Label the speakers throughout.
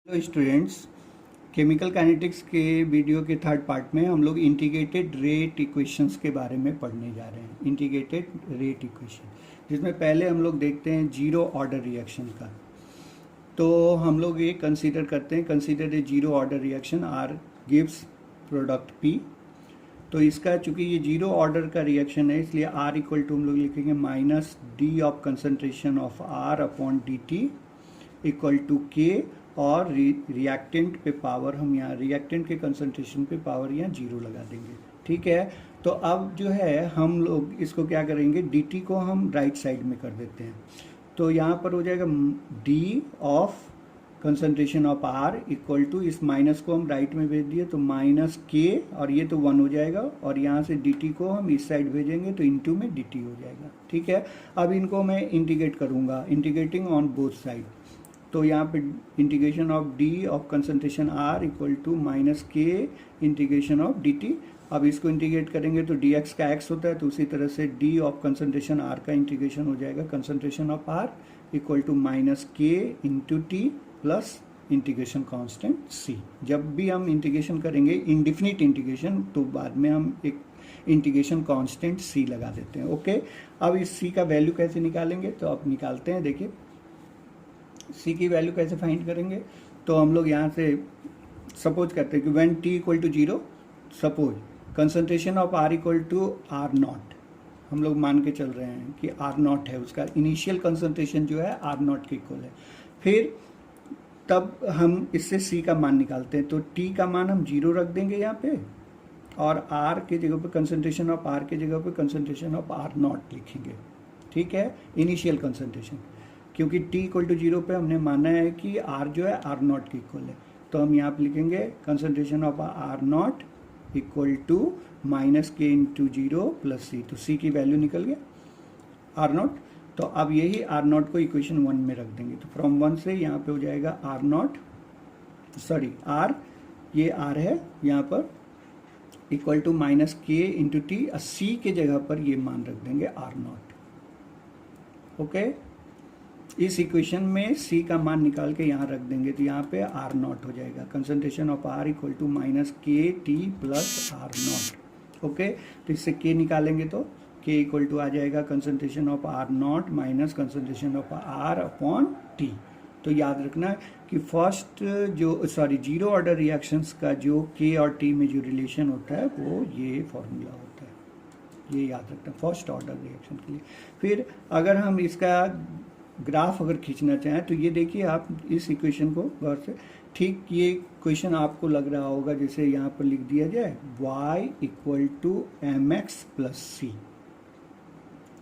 Speaker 1: Hello students, chemical kinetics के video के third part में हम लोग इंटीग्रेटेड रेट इक्वेशंस के बारे में पढ़ने जा रहे हैं। इंटीग्रेटेड रेट इक्वेशन जिसमें पहले हम लोग देखते हैं जीरो ऑर्डर रिएक्शन का। तो हम लोग ये कंसीडर करते हैं, consider a zero order reaction R gives product P. तो इसका चूंकि ये जीरो ऑर्डर का रिएक्शन है इसलिए आर इक्वल टू हम लोग लिखेंगे minus D of concentration of R upon D T equal to K, और रिएक्टेंट पे पावर हम यहाँ रिएक्टेंट के कंसंट्रेशन पे पावर यहाँ जीरो लगा देंगे। ठीक है, तो अब जो है हम लोग इसको क्या करेंगे, dt को हम राइट साइड में कर देते हैं। तो यहाँ पर हो जाएगा d of concentration of r equal to, इस माइनस को हम राइट में भेज दिए तो माइनस k, और ये तो 1 हो जाएगा, और यहाँ से dt को हम इस साइड भेजेंगे तो इनटू में dt हो जाएगा। ठीक है, अब इनको मैं इंटीग्रेट करूँगा, इंटीग्रेटिंग ऑन बोथ साइड। तो यहाँ पे integration of D of concentration R equal to minus K integration of D T. अब इसको इंटीग्रेट करेंगे तो डी एक्स का एक्स होता है, तो उसी तरह से डी ऑफ कंसंट्रेशन आर का इंटीग्रेशन हो जाएगा concentration of R equal to minus के into t plus integration constant C. जब भी हम इंटीग्रेशन करेंगे इनडिफिनिट इंटीग्रेशन तो बाद में हम एक इंटीग्रेशन कांस्टेंट सी लगा देते हैं। ओके, अब इस सी का वैल्यू कैसे निकालेंगे, तो अब निकालते हैं। देखिए सी की वैल्यू कैसे फाइंड करेंगे, तो हम लोग यहाँ से सपोज करते हैं कि when T equal to zero, suppose concentration of R equal to R naught, हम लोग मान के चल रहे हैं कि आर नॉट है, उसका इनिशियल कंसंट्रेशन जो है आर नॉट के इक्वल है। फिर तब हम इससे सी का मान निकालते हैं, तो टी का मान हम जीरो रख देंगे यहाँ पे, और आर के जगह पे कंसंट्रेशन ऑफ आर के जगह पे कंसंट्रेशन ऑफ आर नॉट लिखेंगे। ठीक है, इनिशियल कंसंट्रेशन, क्योंकि t इक्वल टू जीरो पे हमने माना है कि r जो है आर नॉट के इक्वल है, तो हम यहाँ पे लिखेंगे concentration of R naught equal to minus के इंटू जीरो प्लस सी। तो c की वैल्यू निकल गया आर नॉट। तो अब यही आर नॉट को इक्वेशन 1 में रख देंगे, तो फ्रॉम 1 से यहाँ पे हो जाएगा आर नॉट, सॉरी आर, ये आर है यहाँ पर इक्वल टू माइनस के इंटू टी, सी के जगह पर ये मान रख देंगे आर नॉट। ओके, इस इक्वेशन में c का मान निकाल के यहाँ रख देंगे, तो यहाँ पे आर नॉट हो जाएगा concentration of r equal to minus के T plus R naught. Okay, तो इससे k निकालेंगे तो k इक्वल टू आ जाएगा concentration of R naught minus concentration of r upon T. तो याद रखना कि फर्स्ट जीरो ऑर्डर रिएक्शंस का जो k और t में जो रिलेशन होता है वो ये फॉर्मूला होता है, ये याद रखना फर्स्ट ऑर्डर रिएक्शन के लिए। फिर अगर हम इसका ग्राफ अगर खींचना चाहें तो ये देखिए आप इस इक्वेशन को गौर से, ठीक ये क्वेश्चन आपको लग रहा होगा जैसे यहाँ पर लिख दिया जाए y equal to M X plus C,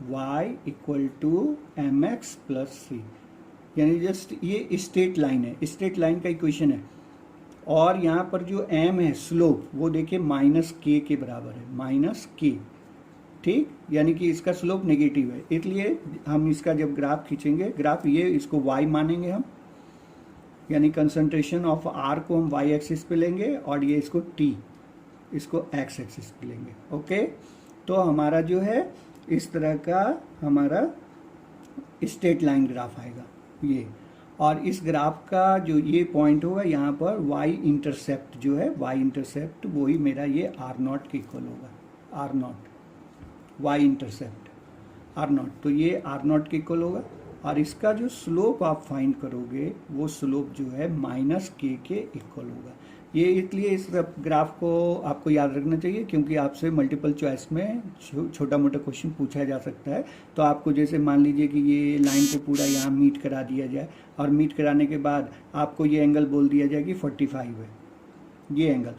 Speaker 1: Y equal to M X plus C, यानी जस्ट ये स्ट्रेट लाइन है, स्ट्रेट लाइन का इक्वेशन है, और यहाँ पर जो m है स्लोप वो देखिए माइनस के बराबर है, माइनस के। ठीक, यानी कि इसका स्लोप नेगेटिव है, इसलिए हम इसका जब ग्राफ खींचेंगे, ग्राफ ये इसको y मानेंगे हम, यानी कंसंट्रेशन ऑफ r को हम y एक्सिस पे लेंगे और ये इसको t, इसको x एक्सिस पे लेंगे। ओके, तो हमारा जो है इस तरह का हमारा स्ट्रेट लाइन ग्राफ आएगा ये, और इस ग्राफ का जो ये पॉइंट होगा यहाँ पर y इंटरसेप्ट जो है, y इंटरसेप्ट वही मेरा ये r नॉट के इक्वल होगा, r naught y intercept R not, तो ये आर नॉट के इक्वल होगा, और इसका जो स्लोप आप फाइंड करोगे वो स्लोप जो है माइनस के इक्वल होगा। ये इसलिए इस ग्राफ को आपको याद रखना चाहिए क्योंकि आपसे मल्टीपल चॉइस में छोटा मोटा क्वेश्चन पूछा जा सकता है। तो आपको जैसे मान लीजिए कि ये लाइन को पूरा यहाँ मीट करा दिया जाए, और मीट कराने के बाद आपको ये एंगल बोल दिया जाए कि 45 है ये एंगल,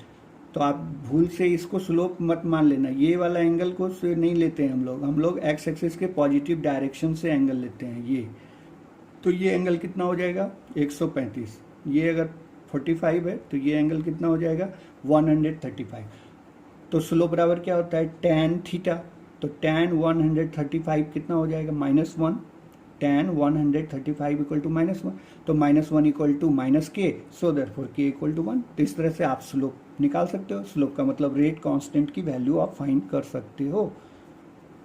Speaker 1: तो आप भूल से इसको स्लोप मत मान लेना, ये वाला एंगल को नहीं लेते हैं हम लोग एक्स एक्सिस के पॉजिटिव डायरेक्शन से एंगल लेते हैं ये। तो ये एंगल कितना हो जाएगा 135, ये अगर 45 है तो ये एंगल कितना हो जाएगा 135। तो स्लोप बराबर क्या होता है tan थीटा, तो tan 135 कितना हो जाएगा -1, tan 135 इक्वल टू -1, तो -1 equal to minus K, so therefore k equal to 1। तो इस तरह से आप स्लोप निकाल सकते हो, स्लोप का मतलब रेट कांस्टेंट की वैल्यू आप फाइंड कर सकते हो।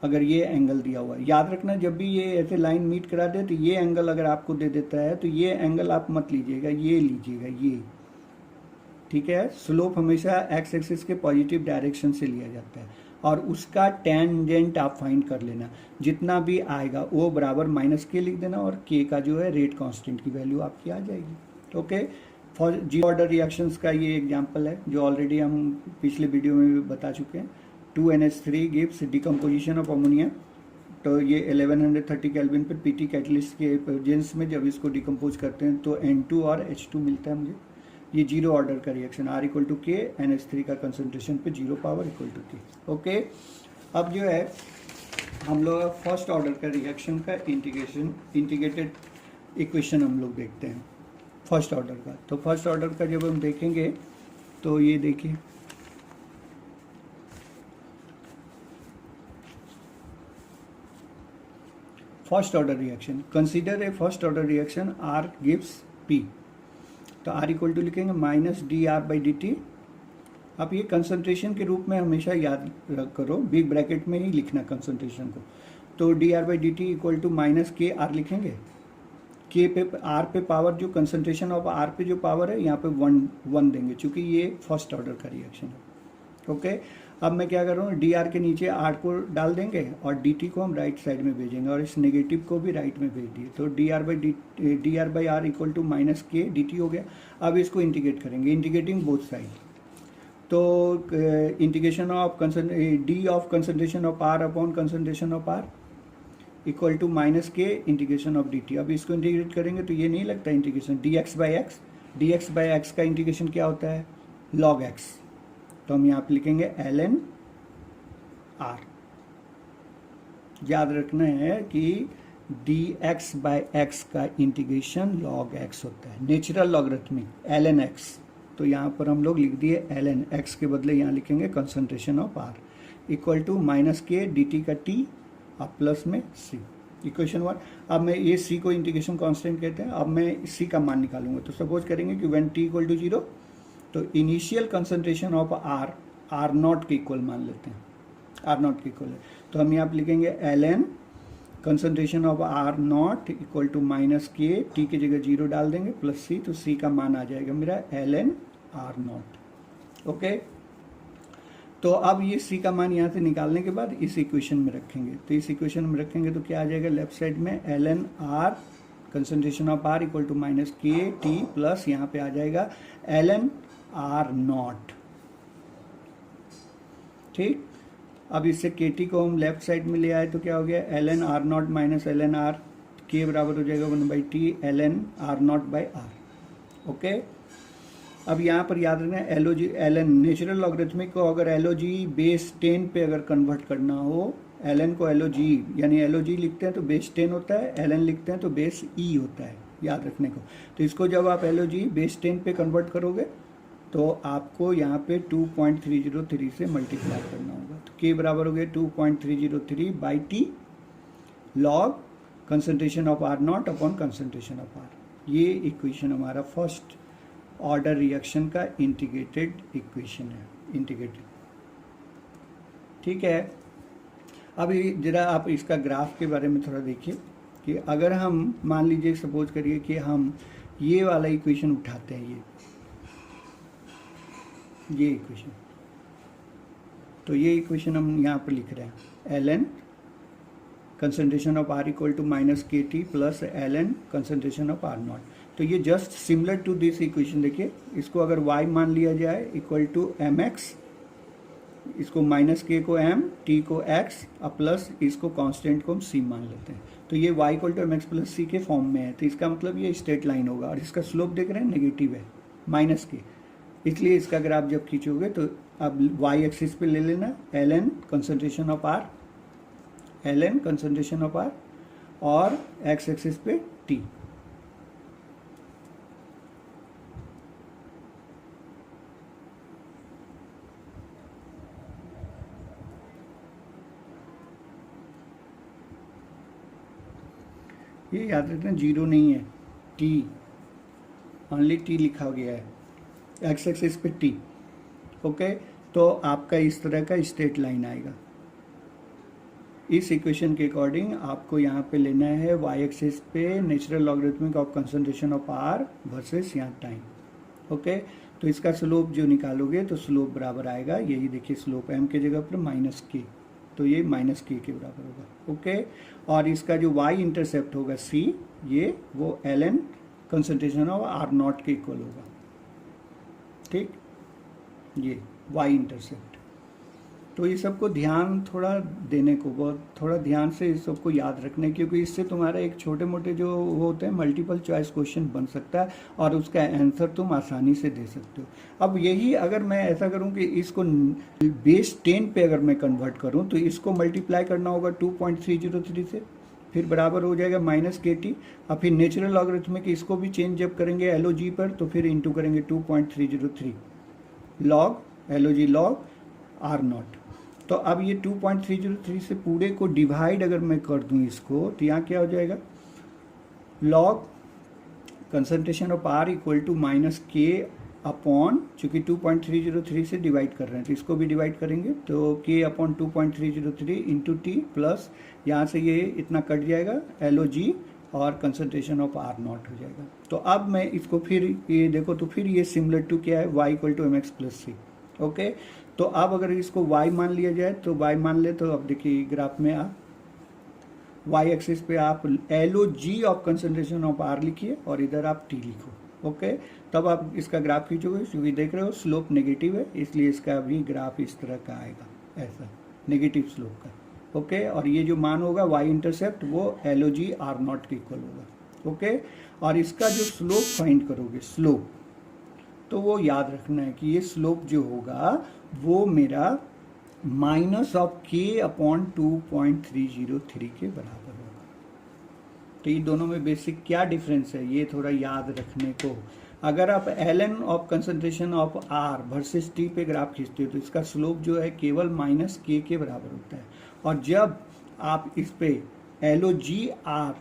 Speaker 1: अगर ये एंगल दिया हुआ है, याद रखना जब भी ये ऐसे लाइन मीट करा दे तो ये एंगल अगर आपको दे देता है तो ये एंगल आप मत लीजिएगा, ये लीजिएगा ये, ठीक है। स्लोप हमेशा एक्स एक्सिस के पॉजिटिव डायरेक्शन से लिया जाता है और उसका टेंजेंट आप फाइंड कर लेना, जितना भी आएगा वो बराबर माइनस के लिख देना और के का जो है रेट कांस्टेंट की वैल्यू आपकी आ जाएगी। Okay, for G order reactions का ये एग्जांपल है जो ऑलरेडी हम पिछले वीडियो में भी बता चुके हैं। 2NH3 gives decomposition of ammonia, तो ये 1130 केल्विन पर पीटी कैटलिस्ट के प्रेजेंस में जब इसको डिकम्पोज करते हैं तो N2 और H2 मिलता है मुझे। ये जीरो ऑर्डर का रिएक्शन, R इक्वल टू के, NH3 का कंसंट्रेशन पे जीरो पावर इक्वल टू के। ओके, अब जो है हम लोग फर्स्ट ऑर्डर का रिएक्शन का इंटीग्रेटेड इक्वेशन हम लोग देखते हैं फर्स्ट ऑर्डर का। तो फर्स्ट ऑर्डर का जब हम देखेंगे तो ये देखिए, first order reaction, consider a first order reaction R gives P, तो R इक्वल टू लिखेंगे माइनस dR/dt। आप ये कंसंट्रेशन के रूप में हमेशा याद करो, बिग ब्रैकेट में ही लिखना कंसंट्रेशन को। तो dR/dt equal to minus KR लिखेंगे, के पे R पे पावर जो कंसंट्रेशन ऑफ R पे जो पावर है यहाँ पे 1 देंगे, चूंकि ये फर्स्ट ऑर्डर का रिएक्शन है। ओके, अब मैं क्या कर रहा हूँ, dr के नीचे R को डाल देंगे और dt को हम राइट साइड में भेजेंगे और इस नेगेटिव को भी राइट में भेज दिए, तो dr/r equal to minus K dt हो गया। अब इसको इंटीग्रेट करेंगे, इंटीग्रेटिंग बोथ साइड, तो integration of D of concentration of R upon concentration of R equal to minus K integration of dt। अब इसको इंटीग्रेट करेंगे तो ये नहीं लगता इंटीग्रेशन, dx/x का इंटीग्रेशन क्या होता है, log x, तो हम यहाँ पे लिखेंगे ln r। याद रखना है कि dx/x का इंटीग्रेशन log x होता है, नेचुरल लॉगरिथमिक ln x, तो यहाँ पर हम लोग लिख दिए ln x के बदले यहाँ लिखेंगे concentration of r equal to minus K dt का t अब प्लस में c, इक्वेशन 1। अब मैं ये c को इंटीग्रेशन कांस्टेंट कहते हैं, अब मैं c का मान निकालूंगा, तो सपोज करेंगे कि व्हेन t इक्वल टू 0, तो initial concentration of R naught K equal मान लेते हैं, R नॉट के इक्वल है, तो हम यहाँ पे लिखेंगे ln concentration of R not equal to minus K, t की जगह 0 डाल देंगे प्लस c, तो c का मान आ जाएगा मेरा ln R नॉट। ओके, तो अब ये c का मान यहाँ से निकालने के बाद इस इक्वेशन में रखेंगे, तो इस इक्वेशन में रखेंगे तो क्या आ जाएगा, लेफ्ट साइड में ln R concentration of R equal to minus के टी प्लस यहाँ पे आ जाएगा ln R नॉट। ठीक, अब इससे के टी को हम लेफ्ट साइड में ले आए तो क्या हो गया, ln R not minus ln R, के बराबर हो जाएगा 1/t ln R not by R। Okay, अब यहाँ पर याद रखना ln नेचुरल लॉगरिथमिक को अगर log बेस 10 पे अगर कन्वर्ट करना हो, ln को log यानी log लिखते हैं तो बेस 10 होता है, ln लिखते हैं तो बेस e होता है, याद रखने को। तो इसको जब आप log बेस 10 पे कन्वर्ट करोगे तो आपको यहाँ पे 2.303 से मल्टीप्लाई करना होगा, तो k बराबर हो गया 2.303/t log concentration of R not upon concentration of R। ये इक्वेशन हमारा फर्स्ट ऑर्डर रिएक्शन का इंटीग्रेटेड इक्वेशन है, इंटीग्रेटेड। ठीक है, अभी जरा आप इसका ग्राफ के बारे में थोड़ा देखिए कि अगर हम मान लीजिए सपोज करिए कि हम ये वाला इक्वेशन उठाते हैं, ये इक्वेशन, तो ये इक्वेशन हम यहाँ पर लिख रहे हैं ln concentration of R equal to minus के T plus ln concentration of R naught. तो ये just similar to this equation, देखिए इसको अगर y मान लिया जाए इक्वल टू mx, इसको माइनस के को m, t को x और प्लस इसको कांस्टेंट को हम c मान लेते हैं, तो ये y equal to mx plus c के फॉर्म में है, तो इसका मतलब ये स्ट्रेट लाइन होगा और इसका स्लोप देख रहे हैं नेगेटिव है माइनस के, इसलिए इसका अगर आप जब खींचोगे तो अब y एक्सिस पे ले लेना ln concentration of R, ln concentration of R और x एक्सिस पे t। ये याद रखना 0 नहीं है, t, ओनली t लिखा गया है, x एक्सिस पे t। ओके, तो आपका इस तरह का स्ट्रेट लाइन आएगा, इस इक्वेशन के अकॉर्डिंग आपको यहाँ पे लेना है वाई एक्सिस पे natural logarithmic of concentration of R versus यहाँ टाइम। ओके, तो इसका स्लोप जो निकालोगे तो स्लोप बराबर आएगा, यही देखिए स्लोप एम के जगह पर माइनस के, तो ये माइनस के बराबर होगा। ओके, और इसका जो वाई इंटरसेप्ट होगा सी, ये वो L N concentration of R not K equal होगा। ठीक, ये वाई इंटरसेप्ट। तो ये सबको ध्यान थोड़ा देने को, बहुत थोड़ा ध्यान से इस सबको याद रखने, क्योंकि इससे तुम्हारा एक छोटे मोटे जो वो होते हैं मल्टीपल चॉइस क्वेश्चन बन सकता है और उसका आंसर तुम आसानी से दे सकते हो। अब यही अगर मैं ऐसा करूं कि इसको बेस 10 पे अगर मैं कन्वर्ट करूं तो इसको मल्टीप्लाई करना होगा 2.303 से, फिर बराबर हो जाएगा माइनस के टी। और फिर नेचुरल लॉगरिथमिक इसको भी चेंज जब करेंगे एल ओ जी पर तो फिर इंटू करेंगे 2.303 log L O G log R not. तो अब ये 2.303 से पूरे को डिवाइड अगर मैं कर दूं इसको तो यहाँ क्या हो जाएगा, log concentration of R equal to minus K upon, चूंकि 2.303 से डिवाइड कर रहे हैं तो इसको भी डिवाइड करेंगे तो के अपॉन 2.303 इंटू टी प्लस यहाँ से ये इतना कट जाएगा एल ओ जी और कंसंट्रेशन ऑफ आर नॉट हो जाएगा। तो अब मैं इसको फिर ये देखो तो फिर ये सिमिलर टू क्या है, Y equal to M X plus C. Okay, तो अब अगर इसको y मान लिया जाए तो y मान ले तो अब देखिए ग्राफ में आप y एक्सिस पे आप L O G of concentration of r लिखिए और इधर आप t लिखो। ओके, तब आप इसका ग्राफ खींचोगे, क्योंकि देख रहे हो स्लोप नेगेटिव है इसलिए इसका भी ग्राफ इस तरह का आएगा, ऐसा नेगेटिव स्लोप का। ओके, और ये जो मान होगा y इंटरसेप्ट वो L O G R not K equal होगा। ओके, और इसका जो स्लोप फाइंड करोगे स्लोप, तो वो याद रखना है कि ये स्लोप जो होगा वो मेरा माइनस ऑफ के अपॉन 2.303 के बराबर होगा। तो ये दोनों में बेसिक क्या डिफरेंस है ये थोड़ा याद रखने को। अगर आप L N of concentration of R versus T पे ग्राफ खींचते हो तो इसका स्लोप जो है केवल माइनस के बराबर होता है, और जब आप इस पे L O G R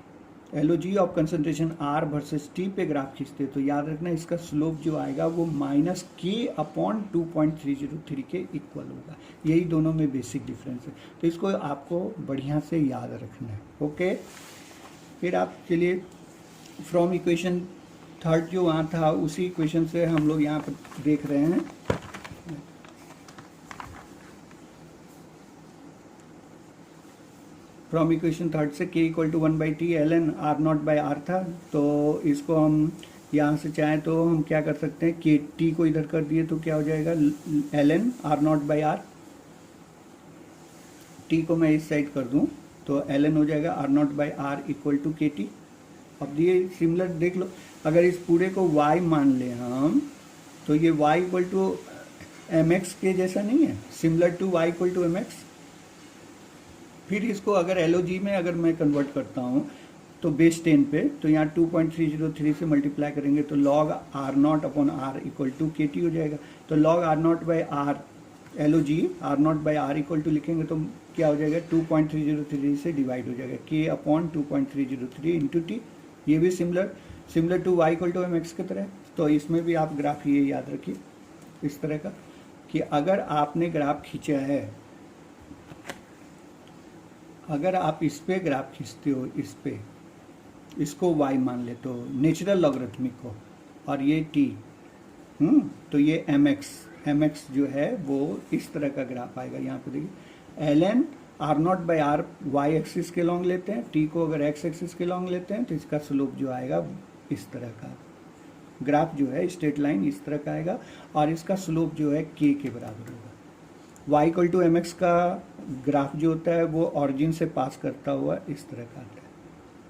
Speaker 1: L O G of concentration R versus T पे ग्राफ खींचते हैं तो याद रखना इसका स्लोप जो आएगा वो माइनस के अपॉन 2.303 के इक्वल होगा। यही दोनों में बेसिक डिफरेंस है, तो इसको आपको बढ़िया से याद रखना है। ओके, फिर आप चलिए फ्रॉम इक्वेशन थर्ड जो वहाँ था उसी इक्वेशन से हम लोग यहाँ पर देख रहे हैं। फ्रॉम इक्वेशन थर्ड से K equal to 1/t L N R not by R था, तो इसको हम यहाँ से चाहें तो हम क्या कर सकते हैं, के टी को इधर कर दिए तो क्या हो जाएगा L N R not by R, T को मैं इस साइड कर दूँ तो एल एन हो जाएगा R not by R equal to K T. अब ये सिमिलर देख लो, अगर इस पूरे को y मान लें हम तो ये y equal to M X के जैसा नहीं है, similar to y equal to M X. फिर इसको अगर एल ओ जी में अगर मैं कन्वर्ट करता हूँ तो बेस 10 पे, तो यहाँ 2.303 से मल्टीप्लाई करेंगे तो log R not upon R equal to K T हो जाएगा। तो log R not by R L O G R not by R equal to लिखेंगे तो क्या हो जाएगा 2.303 से डिवाइड हो जाएगा के अपॉन 2.303 इंटू टी। ये भी similar to Y equal to M X की तरह। तो इसमें भी आप ग्राफ ये याद रखिए इस तरह का कि अगर आपने ग्राफ खींचा है, अगर आप इस पे ग्राफ खींचते हो, इस पे इसको y मान ले तो नेचुरल लॉगरिथमिक को, और ये t, तो ये mx जो है वो इस तरह का ग्राफ आएगा। यहाँ पे देखिए L N R not by R Y axis के लॉन्ग लेते हैं, t को अगर x एक्सिस के लॉन्ग लेते हैं तो इसका स्लोप जो आएगा इस तरह का ग्राफ जो है स्ट्रेट लाइन इस तरह का आएगा, और इसका स्लोप जो है k के बराबर होगा। y equal to M X का ग्राफ जो होता है वो ऑरिजिन से पास करता हुआ इस तरह का आता है,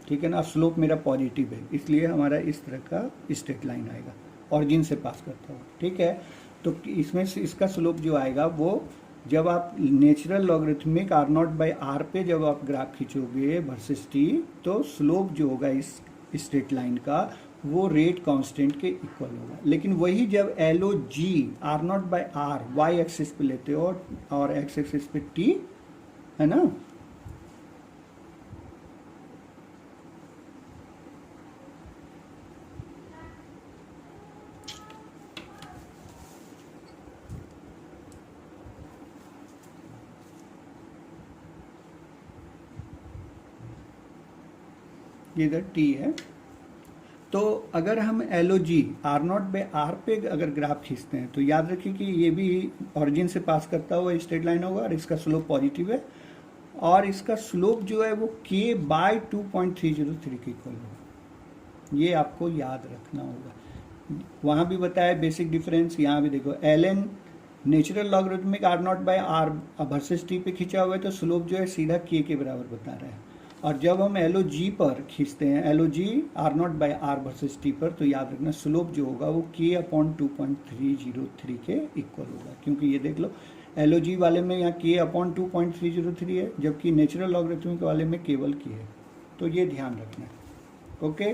Speaker 1: ठीक है ना। स्लोप मेरा पॉजिटिव है इसलिए हमारा इस तरह का स्ट्रेट लाइन आएगा ऑरिजिन से पास करता हुआ, ठीक है। तो इसमें से इसका स्लोप जो आएगा वो जब आप natural logarithmic R not by R पे जब आप ग्राफ खींचोगे वर्सेस टी, तो स्लोप जो होगा इस स्ट्रेट लाइन का वो रेट कांस्टेंट के इक्वल होगा। लेकिन वही जब L O G R not by R Y axis पे लेते हो और एक्स एक्सिस पे टी, है ना, ये इधर टी है। तो अगर हम L O G R not by R पे अगर ग्राफ खींचते हैं तो याद रखिए कि ये भी ऑरिजिन से पास करता हुआ स्ट्रेट लाइन होगा और इसका स्लोप पॉजिटिव है और इसका स्लोप जो है वो के बाय 2.303 के इक्वल होगा। ये आपको याद रखना होगा। वहाँ भी बताया बेसिक डिफरेंस, यहाँ भी देखो L N natural logarithmic R not by R versus T पे खींचा हुआ है तो स्लोप जो है सीधा के बराबर बता रहा है। और जब हम एल ओ जी पर खींचते हैं L O G R not by R versus T पर तो याद रखना स्लोप जो होगा वो के अपॉन 2.303 के इक्वल होगा, क्योंकि ये देख लो एल ओ जी वाले में यहाँ के अपॉन 2.303 है जबकि नेचुरल लॉगरिथमिक वाले में केवल के है। तो ये ध्यान रखना है। ओके,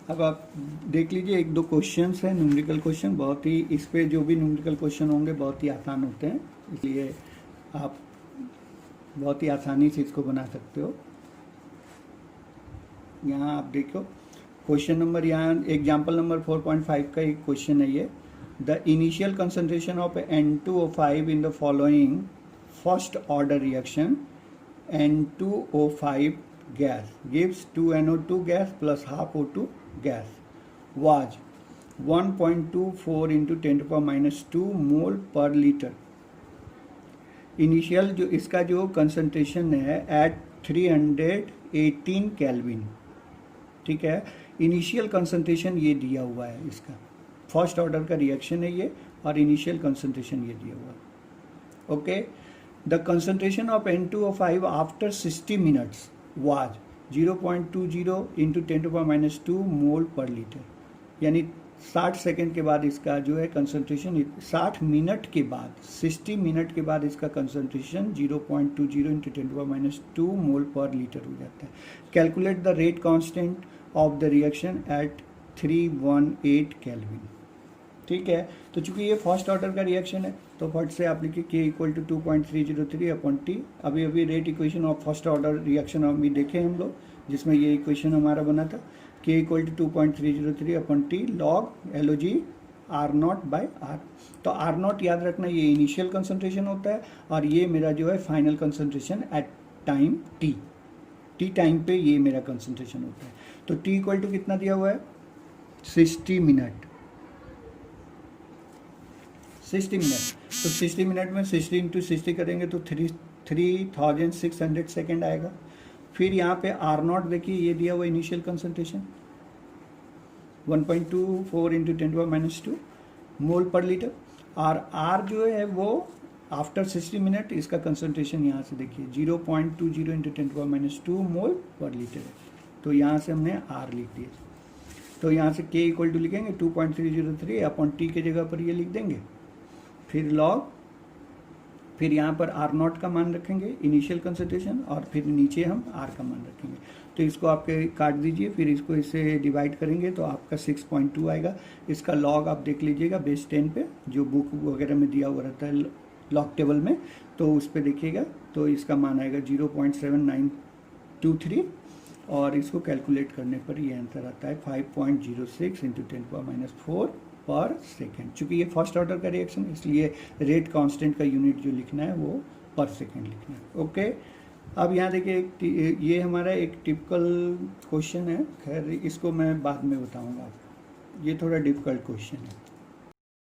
Speaker 1: अब आप देख लीजिए एक दो क्वेश्चंस हैं न्यूमेरिकल क्वेश्चन, बहुत ही इस पे जो भी न्यूमेरिकल क्वेश्चन होंगे बहुत ही आसान होते हैं, इसलिए आप बहुत ही आसानी से इसको बना सकते हो। यहाँ आप देखो क्वेश्चन नंबर, यहाँ एग्जाम्पल नंबर 4.5 का एक क्वेश्चन है ये। The initial concentration of N2O5 in the following first order reaction N2O5 gas gives 2NO2 gas plus half O2 gas was 1.24 into 10⁻² मोल पर लीटर। इनिशियल जो इसका जो कंसंट्रेशन है एट 318 केल्विन, ठीक है। इनिशियल कंसंट्रेशन ये दिया हुआ है, इसका फर्स्ट ऑर्डर का रिएक्शन है ये और इनिशियल कंसंट्रेशन ये दिया हुआ है। Okay, the concentration of N2O5 after 60 minutes was 0.20 into 10⁻² मोल पर लीटर, यानी 60 सेकेंड के बाद इसका जो है कंसंट्रेशन 60 मिनट के बाद 60 मिनट के बाद इसका कंसंट्रेशन 0.20 इंटू 10⁻² मोल पर लीटर हो जाता है। Calculate the rate constant of the reaction at 318 kelvin, ठीक है। तो चूंकि ये फर्स्ट ऑर्डर का रिएक्शन है तो फट से आप लिखिए के इक्वल टू 2.303 अपॉन टी। अभी rate equation of first order reaction अभी देखे हम लोग, जिसमें ये इक्वेशन हमारा बना था K equal to 2.303 upon T log L O G R not by R. तो आर नॉट याद रखना ये इनिशियल कंसंट्रेशन होता है और ये मेरा जो है final concentration at time T time पे ये मेरा कंसंट्रेशन होता है। तो टी इक्वल टू कितना दिया हुआ है 60 मिनट। तो 60 मिनट में 60 इंटू 60 करेंगे तो 3600 सेकेंड आएगा। फिर यहाँ पे आर नॉट देखिए ये दिया हुआ इनिशियल कंसंट्रेशन 1.24 इंटू 10⁻² मोल पर लीटर और आर जो है वो आफ्टर 60 मिनट इसका कंसंट्रेशन यहाँ से देखिए 0.20 इंटू 10⁻² मोल पर लीटर है। तो यहाँ से हमने आर लिख दिया। तो यहाँ से के इक्वल टू लिखेंगे 2.303 अपॉन टी के जगह पर ये लिख देंगे, फिर लॉग, फिर यहाँ पर आर नॉट का मान रखेंगे इनिशियल कंसंट्रेशन और फिर नीचे हम आर का मान रखेंगे। तो इसको आपके काट दीजिए, फिर इसको इससे डिवाइड करेंगे तो आपका 6.2 आएगा। इसका लॉग आप देख लीजिएगा बेस 10 पे जो बुक वगैरह में दिया हुआ रहता है लॉग टेबल में, तो उस पर देखिएगा तो इसका मान आएगा 0.7923 और इसको कैलकुलेट करने पर ये आंसर आता है 5.06 इंटू 10⁻⁴ पर सेकेंड। चूँकि ये फर्स्ट ऑर्डर का रिएक्शन है इसलिए रेट कांस्टेंट का यूनिट जो लिखना है वो पर सेकेंड लिखना है। ओके, अब यहाँ देखिए ये हमारा एक टिपिकल क्वेश्चन है, खैर इसको मैं बाद में बताऊँगा आपको, ये थोड़ा डिफिकल्ट क्वेश्चन है।